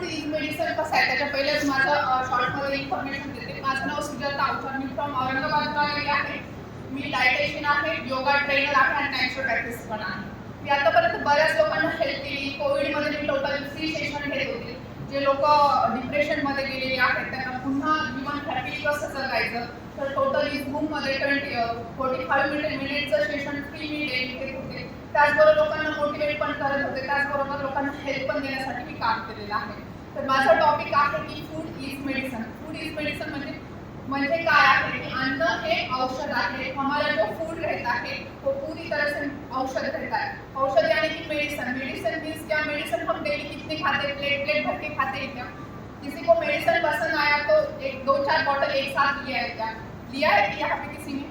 Food is medicine कसं आहे त्याच्या पहिलेच माझं शॉर्टमध्ये इन्फॉर्मेशन देते. माझं नाव सुजाता अवचर, मी फ्रॉम औरंगाबादला आलेली आहे. मी डायटिशियन आहे, योगा ट्रेनर आहे आणि नॅचरोपॅथिस्ट पण आहे. मी आतापर्यंत बऱ्याच लोकांना हेल्प केली. कोविडमध्ये मी टोटल फ्री सेशन घेत होते. जे लोक डिप्रेशनमध्ये गेलेले आहेत त्यांना पुन्हा जीवन हॅपी कसं जगायचं, तर टोटल इज रूममध्ये 45 मिनिटचं सेशन फ्री मी डेली घेत होते. त्याचबरोबर लोकांना मोटिवेट पण करत होते, त्याचबरोबर लोकांना हेल्प पण देण्यासाठी मी काम केलेलं आहे. तर माझा टॉपिक आहे की food is medicine. Food is medicine म्हणजे काय आहे कि अन्न हे औषध आहे. हमारा जो फूड रहता है वो पूरी तरह से औषध रहता है. औषध यानी कि मेडिसिन. मेडिसिन मीन्स क्या, मेडिसिन हम डेली कितने खाते, प्लेट भर के खाते हैं क्या? किसी को मेडिसिन पसंद आया तो एक 2-4 बॉटल एक साथ लिया है क्या? लिया है कि यहाँ पे किसी ने?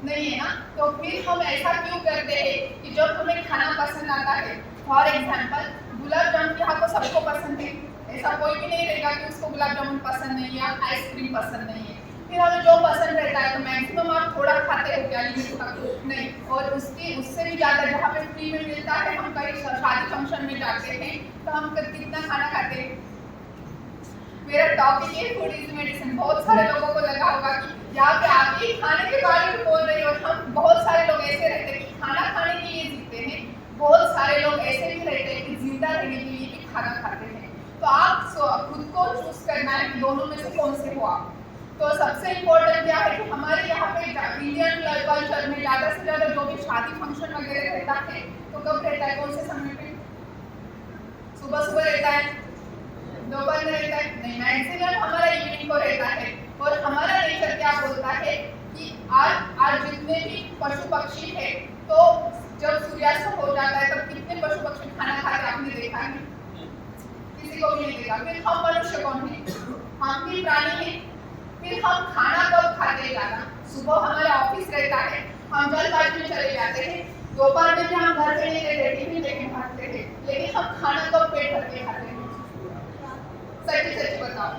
नहीं है ना. तो फिर हम ऐसा क्यों करते हैं कि जब हमें खाना पसंद आता है, फॉर एग्जाम्पल गुलाब जामुन यहाँ को सबको पसंद है, ऐसा कोई भी नहीं रहेगा कि उसको गुलाब जामुन पसंद नहीं है या आइसक्रीम पसंद नहीं है. फिर हमें जो पसंद रहता है तो मैक्सिमम आप थोड़ा खाते हो क्या, लिमिट तक नहीं. और उससे भी ज़्यादा जहाँ पे फ्री में मिलता है, हम कहीं शादी फंक्शन में जाते हैं तो हम कितना खाना खाते हैं. मेरा टॉपिक है फूड इज मेडिसिन. बहुत सारे लोगों को लगा होगा कि यहाँ पे आप ही खाने के बारे में बोल रहे हो. हम बहुत सारे लोग ऐसे रहते हैं कि खाना खाने के लिए जीते हैं. बहुत सारे लोग ऐसे भी रहते हैं कि जिंदा रहने के लिए भी खाना खाते हैं. तो आप खुद को चूज करना है कि दोनों में से कौन से हो आप. तो सबसे इम्पोर्टेंट क्या है कि हमारे यहाँ पे इंडियन कल्चर में ज़्यादा से ज़्यादा जो भी शादी फंक्शन वगैरह रहता है तो कब रहता है, कौन से समय पे? सुबह सुबह रहता है, दोपहर में रहता है? नहीं, मैक्सिमम हमारा इवनिंग को रहता है. और हमारा नेचर क्या बोलता है कि आज जितने भी पशु पक्षी है तो जब सूर्यास्त हो जाता है तब कितने पशु पक्षी खाना खाते आपने देखा है? किसी को भी नहीं देखा. फिर हम मनुष्य कौन है? हम भी प्राणी हैं. फिर हम खाना कब खाते हैं ज़्यादा? सुबह हमारा ऑफिस रहता है, हम जल्दबाजी में चले जाते हैं. दोपहर में भी हम घर पे नहीं रहते, टिफिन लेके भागते थे. लेकिन हम खाना कब पेट भर के खाते हैं? सच्ची सच्ची बताओ.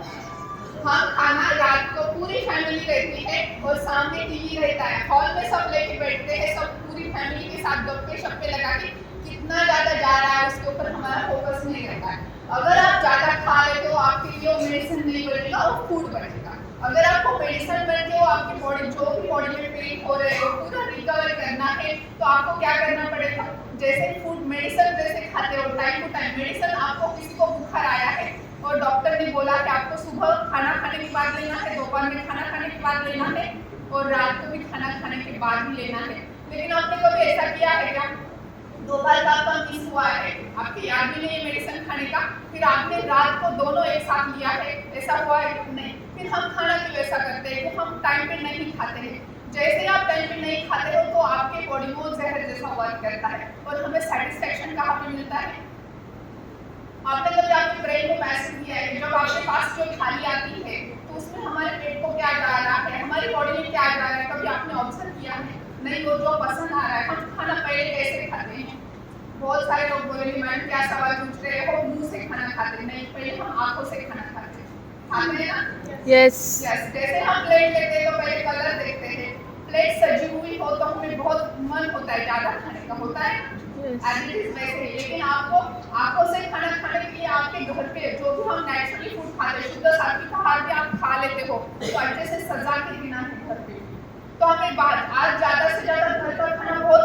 हम खाना रात को पूरी फैमिली रहती है और सामने टीवी रहता है, हॉल में सब लेके बैठते हैं, सब पूरी फैमिली के साथ गप्पे शप्पे लगा के कितना ज़्यादा जा रहा है उसके ऊपर हमारा फोकस नहीं रहता है. अगर आप ज़्यादा खा लेते हो आपके लिए मेडिसिन नहीं बनेगा, वो फूड बनेगा. अगर आपको मेडिसिन बन के आपकी बॉडी जो भी बॉडी में पेन हो रहे हो पूरा रिकवर करना है तो आपको क्या करना पड़ेगा. जैसे फूड मेडिसिन जैसे खाते हो टाइम टू टाइम मेडिसिन. आपको किसी को बुखार आया है और डॉक्टर ने बोला कि आपको सुबह खाना खाने के बाद लेना है, दोपहर में खाना खाने के बाद लेना है और रात को भी खाना खाने के बाद ही लेना है. लेकिन आपने कभी ऐसा किया है क्या? दोपहर का आपका मिस हुआ है, आपकी याद भी नहीं है मेडिसिन खाने का, फिर आपने रात को दोनों एक साथ लिया है, ऐसा हुआ है? नहीं. फिर हम खाना क्यों ऐसा करते हैं कि हम टाइम पे नहीं खाते हैं. जैसे आप टाइम पे नहीं खाते हो तो आपके बॉडी में जहर जैसा वर्क करता है. और हमें सेटिस्फेक्शन कहाँ पे मिलता है? आपने कभी आपके ब्रेन को मैसेज दिया है जब आपके पास जो थाली आती है तो उसमें हमारे पेट को क्या जा रहा है, हमारी बॉडी में क्या जा रहा है, कभी आपने ऑब्जर्व किया है? नहीं. वो जो पसंद आ रहा है. हम खाना पहले कैसे खाते हैं? बहुत सारे लोग बोलेंगे मैडम क्या सवाल पूछ रहे हो, मुंह से खाना खाते नहीं, पहले हम आंखों से खाना खाते हैं ना. यस. जैसे हम प्लेट लेते हैं तो पहले कलर देखते हैं. प्लेट सजी हुई हो तो हमें बहुत मन होता है ज़्यादा खाने का, होता है वैसे. लेकिन आपको आंखों से खाना खाने के लिए आपके घर पे जो भी हम नेचुरली फूड खाते हैं, शुद्ध सात्विक आहार भी आप खा लेते हो तो अच्छे से सजा के देना है घर पे. तो हमें बात आज ज़्यादा से ज़्यादा घर का खाना बहुत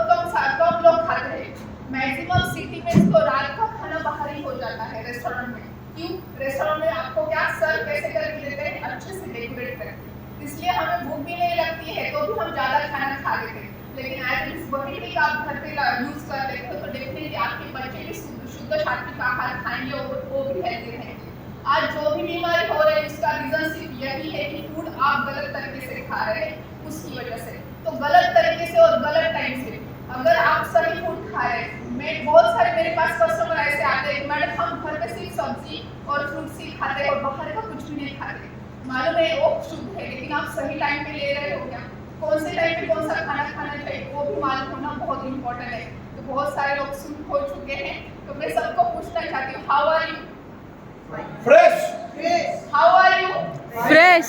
कम लोग खाते हैं. मैक्सिमम सिटी में तो रात का खाना बाहर ही हो जाता है रेस्टोरेंट में. क्यों? रेस्टोरेंट में आपको क्या सर्व कैसे करके देते हैं? अच्छे से डेकोरेट करके. इसलिए हमें भूख भी नहीं लगती है तो भी हम ज़्यादा खाना खा लेते हैं. लेकिन एज इस वही ट्रिक आप घर पे यूज़ कर लेते हो तो डेफिनेटली आपके बच्चे भी शुद्ध सात्विक आहार खाएंगे और वो भी हेल्दी रहेंगे. आज जो भी बीमारी हो रही है उसका रीज़न सिर्फ यही है कि फूड आप गलत तरीके से खा रहे हैं, उसकी वजह से. तो गलत तरीके से और गलत टाइम से. अगर आप सही फूड खा रहे हैं, मैं बहुत सारे मेरे पास कस्टमर ऐसे आते हैं मैडम हम घर पे सिर्फ सब्जी और फ्रूट्स ही खाते हैं और बाहर का कुछ भी नहीं खाते. मालूम है वो शुद्ध है लेकिन आप सही टाइम पे ले रहे हो क्या? कौन से टाइम पे कौन सा खाना खाना चाहिए वो भी मालूम होना बहुत इंपॉर्टेंट है. तो बहुत सारे लोग सुन हो चुके हैं तो मैं सबको पूछना चाहती हूँ how are you? Fresh. How are you? Fresh.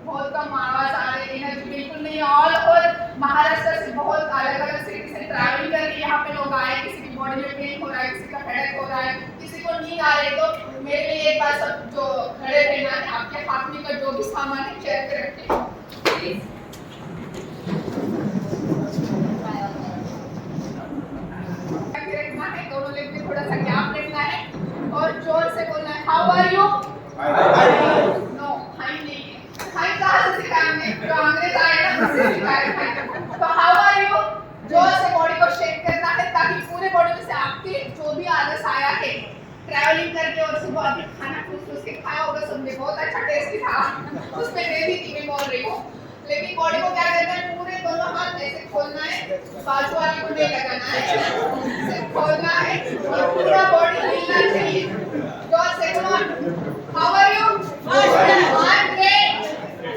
बहुत कम आवाज आ रही है, एनर्जी बिल्कुल नहीं. ऑल ओवर महाराष्ट्र से बहुत अलग अलग सिटी से ट्रैवलिंग करके यहाँ पे लोग आए. किसी की बॉडी में पेन हो रहा है, किसी का हेडेक हो रहा है, किसी को नींद आ रही है. तो मेरे लिए एक बार सब जो खड़े रहना है, आपके हाथ में का जो भी सामान है चेयर पे रखें प्लीज। रखना है, दोनों लेग में थोड़ा सा गैप रखना है और जोर से बोलना है how are you. No high नहीं है, हाई कहाँ से सिखाया हमने, जो अंग्रेज आए ना उससे सिखाया है। तो हाउ आर यू, जोर से बॉडी को शेक करना है ताकि पूरे बॉडी में से आपके जो भी आलस आया है ट्रैवलिंग करके और सुबह अभी खाना खुश के खाया होगा सबने, बहुत अच्छा टेस्टी था उसमें मैं भी थी, मैं बोल रही हूँ। लेकिन बॉडी को क्या करना है, पूरे दोनों हाथ ऐसे खोलना है, बाजू वाली को नहीं लगाना है, सिर्फ खोलना है और पूरा बॉडी हिलना चाहिए। जोर से come on, how are you, I am great,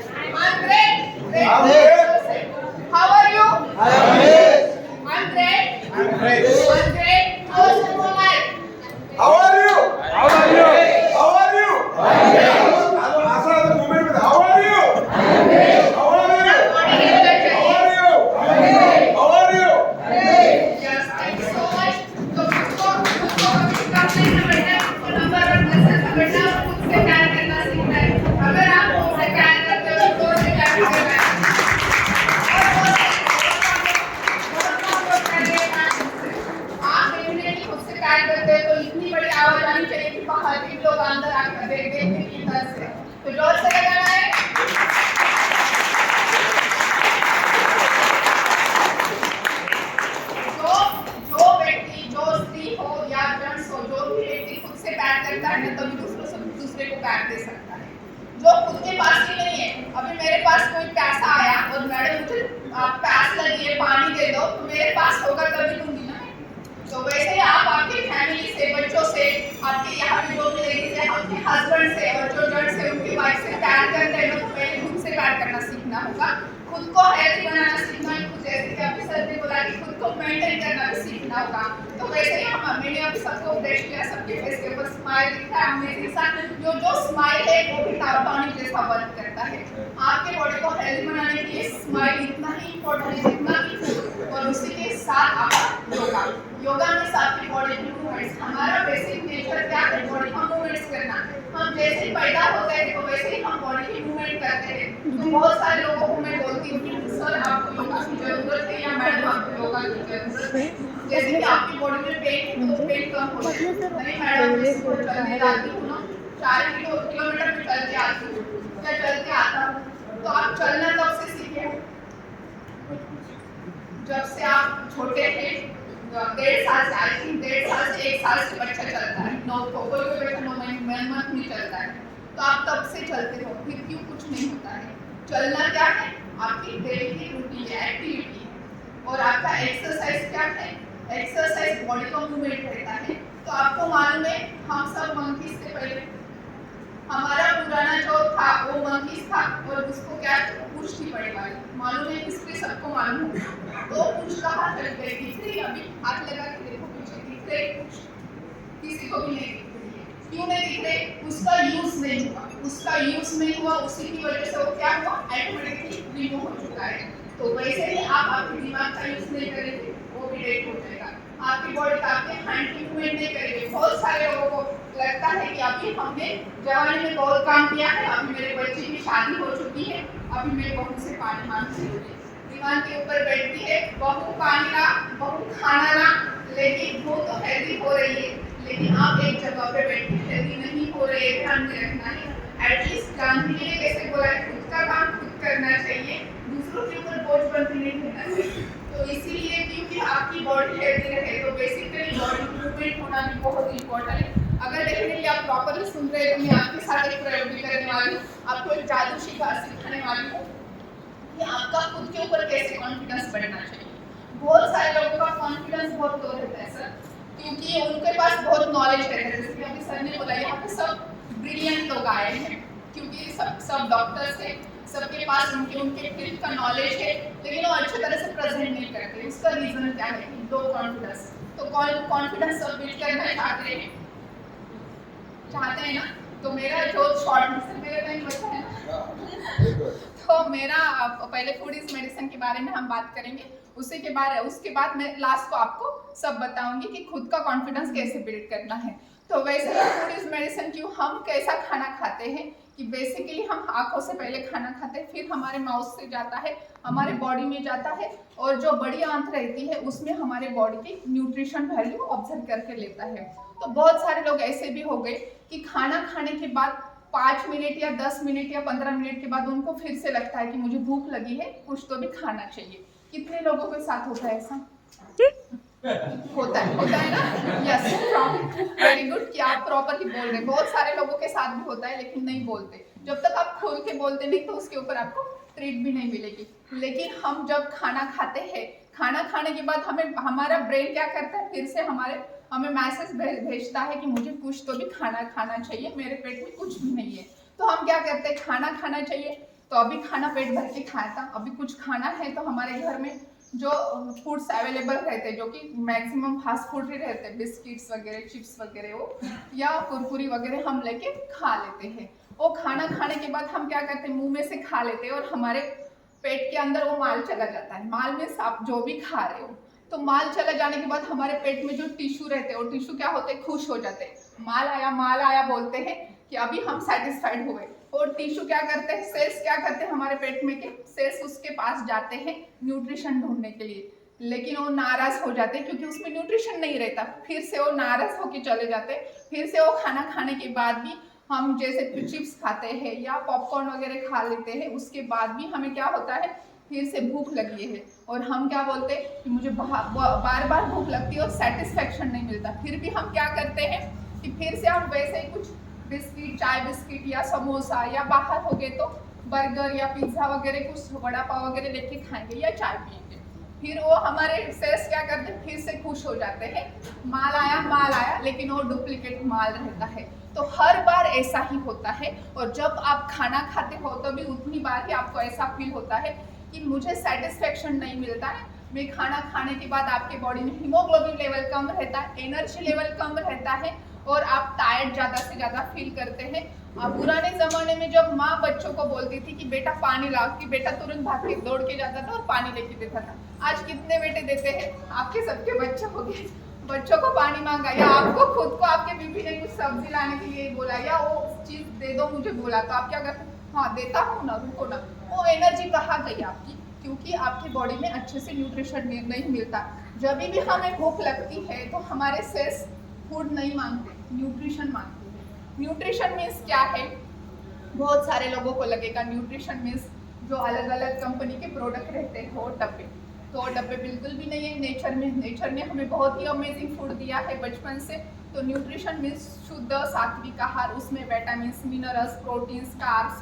I am great, great, how are you, I am great, I am great, जोर से बोलना है How are you? How are you? How are you? After the movement with how are you? How are you? How are you? How are you? Yes, thank you so much. तो खुद को करने से बढ़िया आपको नंबर वन करना से बढ़िया खुद से प्यार करना सीखना है। अगर आप खुद से प्यार करते हो तो से प्यार करना है। आप डेफिनेटली खुद से प्यार करते हो तो इतनी बड़ी आवाज आनी चाहिए कि बाहर के लोग अंदर आकर देख की तरह से। तो जोर से लगाना है। जो व्यक्ति, जो स्त्री हो या जेंट्स हो, जो भी व्यक्ति खुद से प्यार करता है ना तभी दूसरे को प्यार दे सकता है। जो खुद के पास ही नहीं है, अभी मेरे पास कोई प्यासा आया और मैडम मुझे प्यास लगी है पानी दे दो, तो मेरे पास होगा तभी दूंगी ना। तो वैसे ही आप आपके फैमिली से, बच्चों से, आपके यहाँ पे जो भी लेडीज है, आपके हस्बैंड से और जो जेंट्स है उनकी वाइफ से प्यार करते हैं तो पहले खुद से प्यार करना सीखना होगा, खुद को हेल्दी बनाना सीखना है, खुद जैसे कि अभी सर ने बोला कि खुद को मेंटेन करना भी सीखना होगा। तो वैसे ही मैंने अभी सबको उपदेश किया, सबके फेस के ऊपर स्माइल दिखता है हमें साथ, जो स्माइल है वो भी टॉनिक जैसा वर्क करता है। आपके बॉडी को हेल्दी बनाने के लिए स्माइल इतना ही इम्पोर्टेंट है जितना कि, और उसी के साथ आपका योगा। योगा में आपकी बॉडी की मूवमेंट्स, हमारा बेसिक नेचर क्या है, बॉडी का मूवमेंट्स करना। हम जैसे पैदा होते हैं तो वैसे ही हम बॉडी की मूवमेंट करते हैं। तो बहुत सारे लोगों को मैं बोलती हूँ कि सर आपको योगा की जरूरत है या मैडम आपको योगा की जरूरत है, जैसे कि आपकी बॉडी में पेन है तो पेन कम हो जाए। नहीं मैडम मैं सुबह चलने जाती हूँ ना, 4 किलोमीटर में चलते आती हूँ या चलते आता हूँ, तो आप चलना कब से सीखे? जब से आप छोटे थे, 1.5 साल से, आई थिंक 1.5 साल से 1 साल से बच्चा चलता है, 9 कोई बच्चा 9 मंथ में चलता है, तो आप तब से चलते हो, फिर क्यों कुछ नहीं होता है? चलना क्या है? आपकी डेली की रूटीन है, एक्टिविटी है। और आपका एक्सरसाइज क्या है? एक्सरसाइज बॉडी का मूवमेंट रहता है। तो आपको मालूम है हम सब मंकीज से पहले, हमारा पुराना जो था वो मंकीज था और उसको क्या पूंछ थी बड़ी वाली, मालूम है हिस्ट्री सबको मालूम है। तो पूंछ कहाँ चल गई? दिख रही? अभी हाथ लगा के देखो पीछे, दिख रही पूंछ? किसी को भी नहीं दिख रही है। क्यों नहीं दिख रही? उसका यूज नहीं हुआ, उसका यूज नहीं हुआ, उसी की वजह से वो क्या हुआ, ऑटोमेटिकली रिमूव हो चुका है। तो वैसे ही आप आपके दिमाग का यूज नहीं करेंगे वो भी डेड हो जाएगा। आपकी बॉडी का, आपके हैंड की मूवमेंट नहीं करेंगे। बहुत सारे लोगों को लगता है कि अभी हमने जवानी में बहुत काम किया है, अभी मेरे बच्चे की शादी हो चुकी है, अभी मैं बहू से पानी मांगती हूँ। दीवान के ऊपर बैठती है, बहू पानी ला, बहू खाना ला, लेकिन वो तो हेल्दी हो रही है, लेकिन आप एक जगह पे बैठ के हेल्दी नहीं हो रहे, ध्यान में रखना है। एटलीस्ट गांधी जी ने कैसे बोला है, खुद का काम खुद करना चाहिए, दूसरों के ऊपर बोझ बनती नहीं होना चाहिए। तो इसीलिए क्योंकि आपकी बॉडी हेल्दी रहे तो बेसिकली बॉडी मूवमेंट होना भी बहुत इंपॉर्टेंट है। अगर डेफिनेटली आप प्रॉपर्ली सुन रहे हैं तो मैं आपके साथ एक प्रयोग भी करने वाली हूँ, आपको एक जादू सिखाने वाली हूँ कि आपका खुद के ऊपर कैसे कॉन्फिडेंस बढ़ना चाहिए। बहुत सारे लोगों का कॉन्फिडेंस बहुत लो रहता है सर, क्योंकि उनके पास बहुत नॉलेज रहता है। जैसे कि अभी सर ने बोला यहाँ पे सब ब्रिलियंट लोग आए हैं, क्योंकि सब डॉक्टर्स हैं, सबके पास उनके फील्ड का नॉलेज है, लेकिन वो अच्छी तरह से प्रेजेंट नहीं करते। उसका रीजन क्या है? Low confidence. तो कॉन्फिडेंस सब बिल्ड करना चाहते हैं ना, तो मेरा जो शॉर्ट में से मेरा टाइम बचा है ना तो मेरा पहले फूड इज मेडिसिन के बारे में हम बात करेंगे, उसके बाद मैं लास्ट को आपको सब बताऊंगी कि खुद का कॉन्फिडेंस कैसे बिल्ड करना है। तो वैसे फूड इज मेडिसिन क्यों, हम कैसा खाना खाते हैं कि बेसिकली हम आंखों से पहले खाना खाते हैं, फिर हमारे माउथ से जाता है, हमारे बॉडी में जाता है, और जो बड़ी आंत रहती है उसमें हमारे बॉडी की न्यूट्रिशन वैल्यू ऑब्जर्व करके लेता है। तो बहुत सारे लोग ऐसे भी हो गए कि खाना खाने के बाद 5 मिनट या 10 मिनट या 15 मिनट के बाद उनको फिर से लगता है कि मुझे भूख लगी है, कुछ तो भी खाना चाहिए। कितने लोगों के साथ होता है ऐसा? होता है ना? यस, वेरी गुड कि आप प्रॉपरली बोल रहे हैं। बहुत सारे लोगों के साथ भी होता है लेकिन नहीं बोलते। जब तक आप खोल के बोलते नहीं तो उसके ऊपर आपको ट्रीट भी नहीं मिलेगी। लेकिन हम जब खाना खाते हैं, खाना खाने के बाद हमें हमारा ब्रेन क्या करता है, फिर से हमें मैसेज भेजता है कि मुझे कुछ तो भी खाना खाना चाहिए, मेरे पेट में कुछ भी नहीं है। तो हम क्या करते हैं, खाना खाना चाहिए तो अभी खाना पेट भर के खाया था, अभी कुछ खाना है तो हमारे घर में जो फूड्स अवेलेबल रहते हैं, जो कि मैक्सिमम फास्ट फूड ही रहते हैं, बिस्किट्स वगैरह, चिप्स वगैरह वो या कुरकुरी वगैरह हम लेके खा लेते हैं। वो खाना खाने के बाद हम क्या करते हैं, मुंह में से खा लेते हैं और हमारे पेट के अंदर वो माल चला जाता है। माल में आप जो भी खा रहे हो, तो माल चला जाने के बाद हमारे पेट में जो टिश्यू रहते हैं, वो टिश्यू क्या होते हैं, खुश हो जाते हैं। माल आया बोलते हैं कि अभी हम सेटिस्फाइड हुए। और टिश्यू क्या करते हैं, सेल्स क्या करते हैं हमारे पेट में के सेल्स उसके पास जाते हैं न्यूट्रिशन ढूंढने के लिए, लेकिन वो नाराज हो जाते हैं क्योंकि उसमें न्यूट्रिशन नहीं रहता। फिर से वो नाराज होके चले जाते हैं। फिर से वो खाना खाने के बाद भी हम जैसे चिप्स खाते हैं या पॉपकॉर्न वगैरह खा लेते हैं, उसके बाद भी हमें क्या होता है, फिर से भूख लगी है और हम क्या बोलते हैं कि मुझे बार बार भूख लगती है और सेटिस्फेक्शन नहीं मिलता। फिर भी हम क्या करते हैं कि फिर से हम वैसे ही कुछ बिस्किट, चाय बिस्किट या समोसा, या बाहर हो गए तो बर्गर या पिज्ज़ा वगैरह, कुछ वड़ा पाव वगैरह लेके खाएंगे या चाय पियेंगे। फिर वो हमारे सेल्स क्या करते हैं, फिर से खुश हो जाते हैं, माल आया, लेकिन वो डुप्लीकेट माल रहता है। तो हर बार ऐसा ही होता है। और जब आप खाना खाते हो तो भी उतनी बार ही आपको ऐसा फील होता है कि मुझे सेटिस्फेक्शन नहीं मिलता है। मैं खाना खाने के बाद आपके बॉडी में हीमोग्लोबिन लेवल कम रहता है, एनर्जी लेवल कम रहता है और आप टायर्ड ज़्यादा से ज़्यादा फील करते हैं। पुराने ज़माने में जब माँ बच्चों को बोलती थी कि बेटा पानी लाओ, कि बेटा तुरंत भाग के दौड़ के जाता था और पानी लेके देता था। आज कितने बेटे देते हैं? आपके सबके बच्चे हो गए, बच्चों को पानी मांगा, या आपको खुद को आपके बीबी ने कुछ सब्जी लाने के लिए बोला या वो चीज़ दे दो मुझे बोला, तो आप क्या करते? हाँ देता हूँ ना, रुको ना। वो एनर्जी कहाँ गई आपकी? क्योंकि आपकी बॉडी में अच्छे से न्यूट्रिशन नहीं मिलता। जब भी हमें भूख लगती है तो हमारे सेल्स फूड नहीं मांगते, न्यूट्रिशन मांगते हैं। न्यूट्रिशन मीन्स क्या है? बहुत सारे लोगों को लगेगा न्यूट्रिशन मीन्स जो अलग अलग कंपनी के प्रोडक्ट रहते हैं वो डब्बे, तो डब्बे बिल्कुल भी नहीं है। नेचर ने हमें बहुत ही अमेजिंग फूड दिया है बचपन से। तो न्यूट्रिशन मीन्स शुद्ध सात्विक आहार, उसमें vitamins, minerals, proteins, carbs,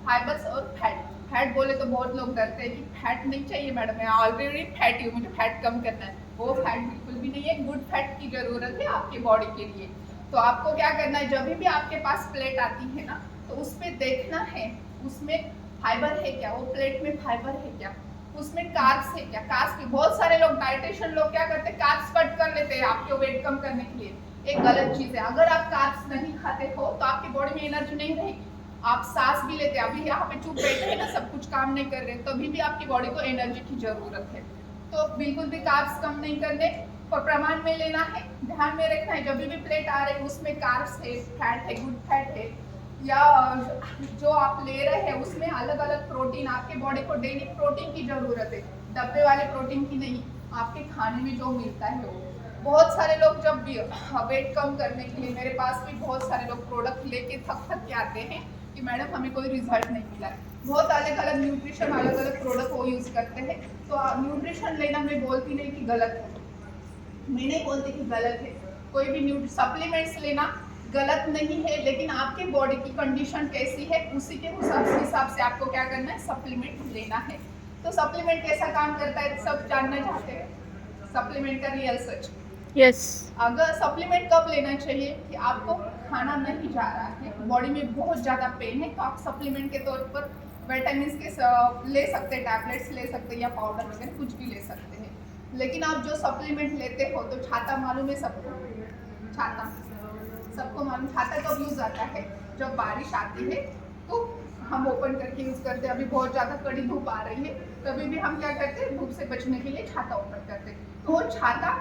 fibres और फैट। फैट बोले तो बहुत लोग डरते हैं कि फैट नहीं चाहिए मैडम, मैं ऑलरेडी फैटी हूँ, मुझे फैट कम करना है। वो फैट बिल्कुल भी नहीं है, गुड फैट की जरूरत है आपके बॉडी के लिए। तो आपको क्या करना है, जब भी आपके पास प्लेट आती है ना, तो उस पर देखना है उसमें फाइबर है क्या, वो प्लेट में फाइबर है क्या, उसमें कार्ब्स है क्या। कार्ब्स भी बहुत सारे लोग, डाइटिशियन लोग क्या करते हैं, कार्ब्स कट कर लेते हैं आपके वेट कम करने के लिए। एक गलत चीज है। अगर आप कार्ब्स नहीं खाते हो तो आपकी बॉडी में एनर्जी नहीं रहेगी। आप सांस भी लेते हैं, अभी यहाँ पे चुप बैठे हैं ना, सब कुछ काम नहीं कर रहे, तभी भी आपकी बॉडी को एनर्जी की जरूरत है। तो बिल्कुल भी कार्ब्स कम नहीं करने और प्रमाण में लेना है, ध्यान में रखना है। जब भी प्लेट आ रही है उसमें कार्ब्स है, फैट है, गुड फैट है, या जो आप ले रहे हैं उसमें अलग अलग प्रोटीन, आपके बॉडी को डेली प्रोटीन की जरूरत है, डब्बे वाले प्रोटीन की नहीं, आपके खाने में जो मिलता है वो। बहुत सारे लोग जब भी वेट कम करने के लिए, मेरे पास भी बहुत सारे लोग प्रोडक्ट लेके थक के आते हैं कि मैडम हमें कोई रिजल्ट नहीं मिला है। बहुत अलग अलग न्यूट्रिशन, अलग अलग प्रोडक्ट वो यूज़ करते हैं। तो न्यूट्रिशन लेना मैं बोलती नहीं कि गलत है, मैं नहीं बोलती कि गलत है। कोई भी सप्लीमेंट्स लेना गलत नहीं है, लेकिन आपके बॉडी की कंडीशन कैसी है उसी के हिसाब से आपको क्या करना है, सप्लीमेंट लेना है। तो सप्लीमेंट कैसा काम करता है सब जानना चाहते हैं, सप्लीमेंट का रियल सच। यस। अगर सप्लीमेंट कब लेना चाहिए कि आपको खाना नहीं जा रहा है, बॉडी में बहुत ज़्यादा पेन है, तो आप सप्लीमेंट के तौर पर विटामिन के ले सकते हैं, टैबलेट्स ले सकते हैं या पाउडर वगैरह कुछ भी ले सकते हैं। लेकिन आप जो सप्लीमेंट लेते हो, तो छाता मालूम है सबको, छाता सबको मालूम, छाता कब यूज़ आता है, जब बारिश आती है तो हम ओपन करके यूज़ करते हैं। अभी बहुत ज़्यादा कड़ी धूप आ रही है, तभी भी हम क्या करते हैं, धूप से बचने के लिए छाता ओपन करते हैं। तो वो छाता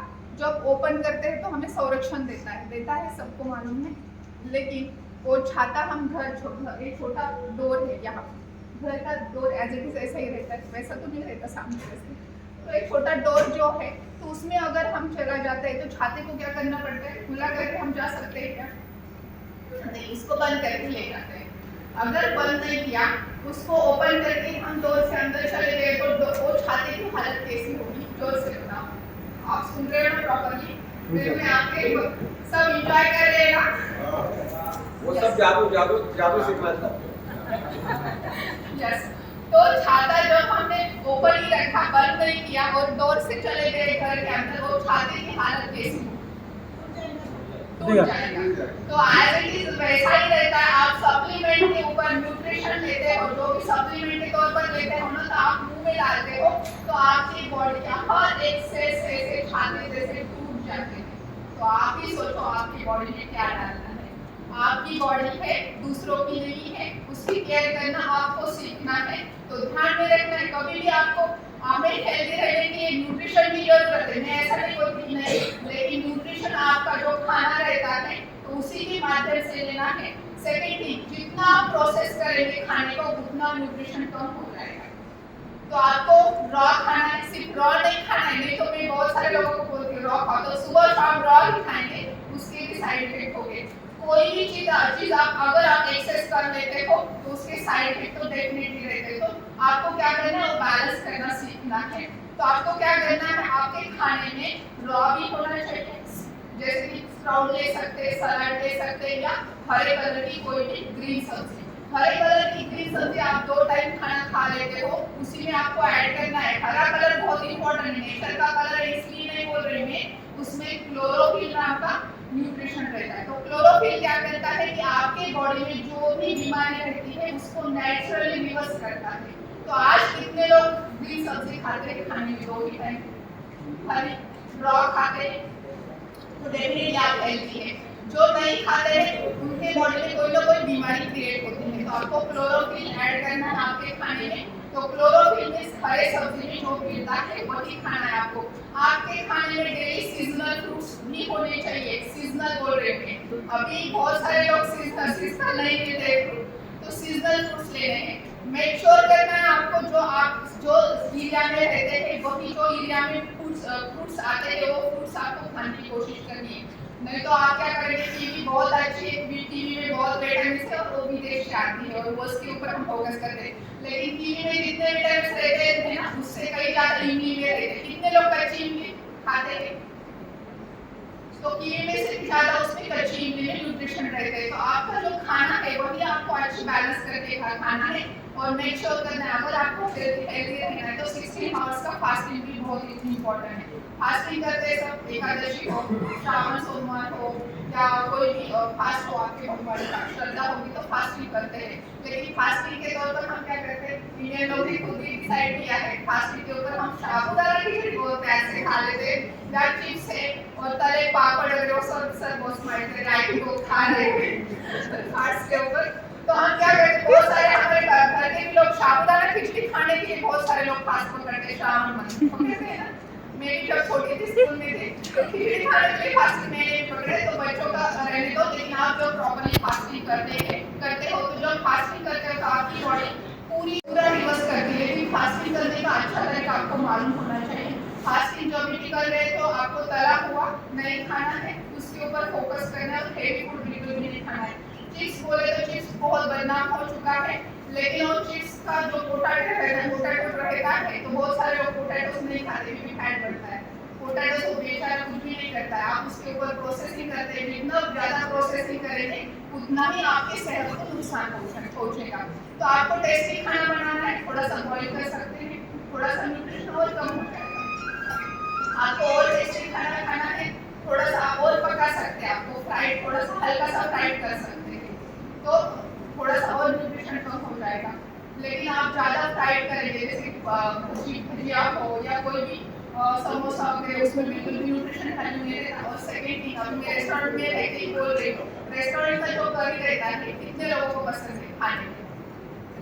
जब ओपन करते हैं तो हमें संरक्षण देता है सबको मालूम है। लेकिन वो छाता हम एक छोटा डोर है यहाँ, घर का डोर एज इट इज ऐसा ही रहता है, वैसा तो नहीं रहता सामने से। तो एक छोटा डोर जो है तो उसमें अगर हम चला जाते हैं तो छाते को क्या करना पड़ता है, खुला करके हम जा सकते हैं क्या? नहीं, इसको बंद करके ले जाते हैं। अगर बंद नहीं किया, उसको ओपन करके हम डोर से अंदर चले गए तो वो छाते की हालत कैसी होगी? जोर से बताओ, आप सुन रहे हो ना प्रॉपर्ली? फिर मैं आपके सब एंजॉय कर रहे हैं ना? वो सब जादू सीखना था। यस, तो छाता जब हमने ओपन ही रखा, बंद नहीं किया और डोर से चले गए घर के अंदर, वो छाते की हालत कैसी होगी? टूट जाएगा। तो एज इट इज वैसा ही रहता है। आप सप्लीमेंट के ऊपर न्यूट्रिशन लेते हो, जो भी सप्लीमेंट के तौर पर लेते हो ना, तो आप मुंह में डालते हो तो आपकी बॉडी का हर एक सेल से छाते जैसे टूट जाते हैं। तो आप ही सोचो आपकी बॉडी में क्या डालना है। आपकी बॉडी है, दूसरों की नहीं है, उसकी केयर करना आपको सीखना है। तो ध्यान में रखना है, कभी भी आपको हमें हेल्दी रहने के लिए न्यूट्रिशन की जरूरत है। मैं ऐसा नहीं बोलती नहीं, लेकिन न्यूट्रिशन आपका जो खाना रहता है तो उसी के माध्यम से लेना है। सेकेंड थिंग, जितना आप प्रोसेस करेंगे खाने को उतना न्यूट्रिशन कम हो जाएगा। तो आपको रॉ खाना है, सिर्फ रॉ नहीं खाना है। नहीं तो मैं बहुत सारे लोगों को बोलती हूँ रॉ खाओ, तो सुबह शाम रॉ ही खाएंगे, उसके भी साइड इफेक्ट होंगे। कोई भी चीज अगर आप एक्सेस कर लेते हो तो उसके साइड इफेक्ट तो डेफिनेटली रहते हैं। तो आपको क्या करना है, वो बैलेंस करना सीखना है। तो आपको क्या करना है, आपके खाने में रॉ भी होना चाहिए, जैसे कि स्प्राउट ले सकते हैं, सलाद ले सकते हैं, या हरे कलर की कोई भी ग्रीन सब्जी। हरे कलर की ग्रीन सब्जी आप 2 टाइम खाना खा लेते हो, उसी में आपको ऐड करना है। हरा कलर बहुत इंपॉर्टेंट है, नेचर का कलर है इसलिए नहीं बोल रही मैं, उसमें क्लोरोफिल नाम का न्यूट्रिशन रहता है। तो क्लोरोफिल क्या करता है कि आपके बॉडी में जो भी बीमारी रहती है उसको नेचुरली रिवर्स करता है। तो आज कितने लोग ग्रीन सब्जी खाते हैं, खाने में 2 ही टाइम हरी रॉ खाते हैं, तो डेफिनेटली आप हेल्दी है। जो नहीं खाते हैं उनके बॉडी में कोई ना कोई बीमारी क्रिएट होती है। तो आपको क्लोरोफिल ऐड करना है आपके खाने में। तो क्लोरोफिल इस हरे सब्जी में जो मिलता है वही खाना है आपको। आपके खाने में डेली सीजनल फ्रूट्स भी होने चाहिए। सीजनल बोल रहे हैं, अभी बहुत सारे लोग सीजनल नहीं लेते फ्रूट, तो सीजनल फ्रूट्स लेने हैं। मेक श्योर करना है आपको जो एरिया में रहते हैं वही जो एरिया में फ्रूट्स आते हैं वो फ्रूट्स आपको खाने की कोशिश करनी है। नहीं तो आप क्या करेंगे, टीवी बहुत अच्छी है, टीवी में बहुत विटामिन है और वो विदेश से आती है और वो उसके ऊपर हम फोकस करते हैं। लेकिन टीवी में जितने विटामिन रहते हैं ना, उससे कई ज्यादा इमली में रहते हैं। कितने लोग कच्ची इमली खाते हैं? तो कीवी में से ज्यादा उसमें कच्ची इमली में न्यूट्रिशन रहते हैं। तो आपका जो खाना है वही आपको अच्छी बैलेंस करके खाना है और मेक श्योर करना है। अगर आपको हेल्दी रहना है तो 16 आवर्स का फास्टिंग भी बहुत इम्पोर्टेंट है। फास्टिंग करते सब, एकादशी हो, श्रावण सोमवार हो या कोई भी फास्ट हो, आपके भगवान का श्रद्धा होगी तो फास्टिंग करते हैं। लेकिन फास्टिंग के तौर पर हम क्या करते हैं, इंडियन लोग भी खुद ही डिसाइड किया है, फास्टिंग के ऊपर हम साबूदाना खिचड़ी बहुत प्यार से खा लेते हैं, या चिप्स है और तले पापड़ वगैरह वो सब बहुत स्माइल से राइट को खा रहे हैं फास्ट के ऊपर। तो हम क्या करते हैं, बहुत सारे हमारे घर के भी लोग साबूदाना खिचड़ी खाने के लिए बहुत सारे लोग फास्ट पकड़ते हैं श्रावण मंथ कहते हैं ना। मैं भी जब छोटी थी स्कूल में थी तो खिचड़ी खाने के लिए फास्टिंग मैंने पकड़े, तो बच्चों का रहने दो। लेकिन आप जब प्रॉपर्ली फास्टिंग करते हो तो जब फास्टिंग करते हो तो आपकी बॉडी पूरा रिवर्स करती है। लेकिन फास्टिंग करने का अच्छा तरीका आपको मालूम होना चाहिए। फास्टिंग जब भी कर रहे तो आपको तला हुआ नहीं खाना है, उसके ऊपर फोकस करना है और हेवी फूड बिल्कुल भी नहीं खाना है। चिप्स बोले तो चिप्स बहुत बदनाम हो चुका है, लेकिन वो चिप्स का जो पोटैटो रहता है तो बहुत सारे लोग पोटैटोस नहीं खाते क्योंकि फैट बढ़ता है। पोटैटो को बेचारा कुछ भी नहीं करता है, आप उसके ऊपर प्रोसेसिंग करते हैं, जितना ज़्यादा प्रोसेसिंग करेंगे उतना ही आपके सेहत को नुकसान पहुंचेगा। तो आपको टेस्टी खाना बनाना है, थोड़ा सा बॉइल कर सकते हैं, थोड़ा सा न्यूट्रिशन और कम हो जाएगा। आपको और टेस्टी खाना खाना है, थोड़ा सा और पका सकते हैं, आपको फ्राइड थोड़ा सा हल्का सा फ्राइड कर सकते हैं तो थोड़ा सा और न्यूट्रिशन कम हो जाएगा। लेकिन आप ज़्यादा फ्राइड करेंगे जैसे भुजिया हो या कोई भी समोसा वगैरह, उसमें बिल्कुल भी न्यूट्रिशन वैल्यू नहीं रहता। और सेकेंड थिंग, अभी मैं रेस्टोरेंट में रहते ही बोल रही हूँ, रेस्टोरेंट का जो करी रहता है कितने लोगों को पसंद है खाने में?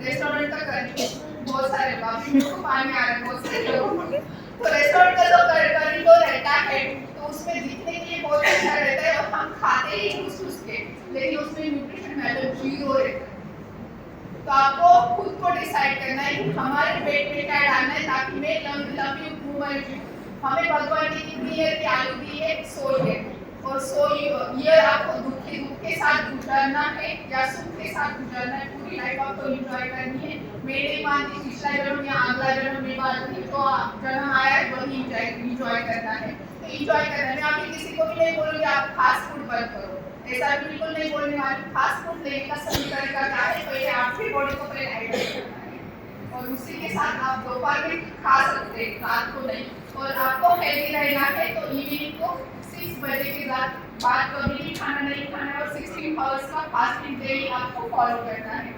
रेस्टोरेंट का करी बहुत सारे लोग पानी आ रहे हैं बहुत सारे लोगों को। तो रेस्टोरेंट का जो करी जो रहता है तो उसमें दिखने के लिए बहुत अच्छा रहता है और हम खाते ही ठूस के, लेकिन उसमें न्यूट्रिशन वैल्यू 0 रहता है। तो आपको खुद को डिसाइड करना है कि हमारे पेट में क्या डालना है ताकि मैं लंबी उम्र जीऊं। हमें भगवान ने कितनी ईयर की आयु दी है? 100 ईयर। और 100 ईयर आपको दुख के साथ गुजारना है या सुख के साथ गुजारना है, पूरी लाइफ आपको एंजॉय करनी है। मैं नहीं मानती पिछला जन्म या अगला जन्म में मानती, तो जन्म आया है वही एंजॉय करना है। तो एंजॉय करना है। मैं अभी किसी को भी नहीं बोलूँगी आप फास्ट फूड बंद करो, ऐसा बिल्कुल नहीं बोलने वाली। फास्ट फूड लेने का सही तरीका क्या है? पहले आपकी बॉडी को पहले हाइड्रेट करना है और उसी के साथ आप दोपहर में खा सकते हैं, रात को नहीं। और आपको हेल्दी रहना है तो इवनिंग को 6 बजे के बाद कभी भी खाना नहीं खाना है और 16 आवर्स का फास्टिंग डेली आपको फॉलो करना है।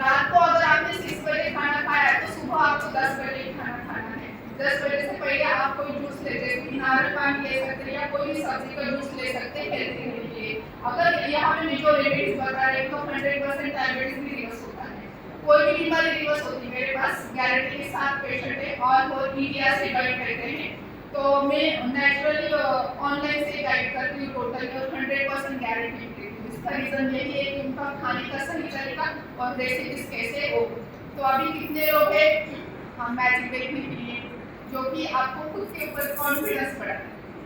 रात को अगर आपने 6 बजे खाना खाया तो सुबह आपको 10 बजे खाना खाना है। 10 बजे से पहले आप कोई जूस ले सकते हैं, नारियल पानी ले सकते हैं या कोई भी सब्जी का जूस ले सकते हैं हेल्दी के लिए। अगर यहाँ पे जो रेमेडीज बता रहे हैं तो 100% डायबिटीज भी रिवर्स होता है, कोई भी बीमारी रिवर्स होती है। मेरे पास गारंटी के साथ पेशेंट है और वो इंडिया से गाइड करते हैं, तो मैं नेचुरली ऑनलाइन से गाइड करती हूँ टोटल और 100% गारंटी देती हूँ। इसका रीजन यही है कि उनका खाने का सही तरीका और रेसिपीज कैसे हो। तो अभी कितने लोग हैं हम मैजिक देखने के लिए, जो कि आपको खुद के ऊपर कॉन्फिडेंस बढ़ाना है,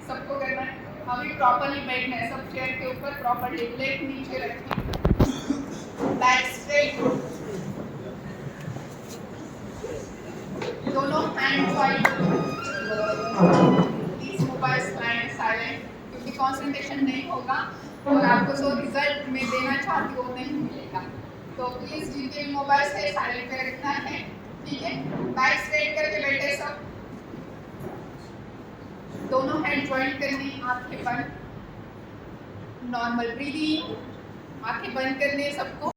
सबको करना है। अभी प्रॉपरली बैठना है, सब चेयर के ऊपर प्रॉपरली लेग नीचे रखें, बैक स्ट्रेट, दोनों hand wide. Please mobile silent, क्योंकि कंसंट्रेशन नहीं होगा और आपको जो रिजल्ट मैं देना चाहती हूँ वो नहीं मिलेगा। तो प्लीज जिनके भी मोबाइल से साइलेंट पे रखना है, ठीक है। बैक स्ट्रेट करके बैठे सब, दोनों हैंड ज्वाइन करनी, आंखें बंद, नॉर्मल ब्रीदिंग, आंखें बंद करने सबको।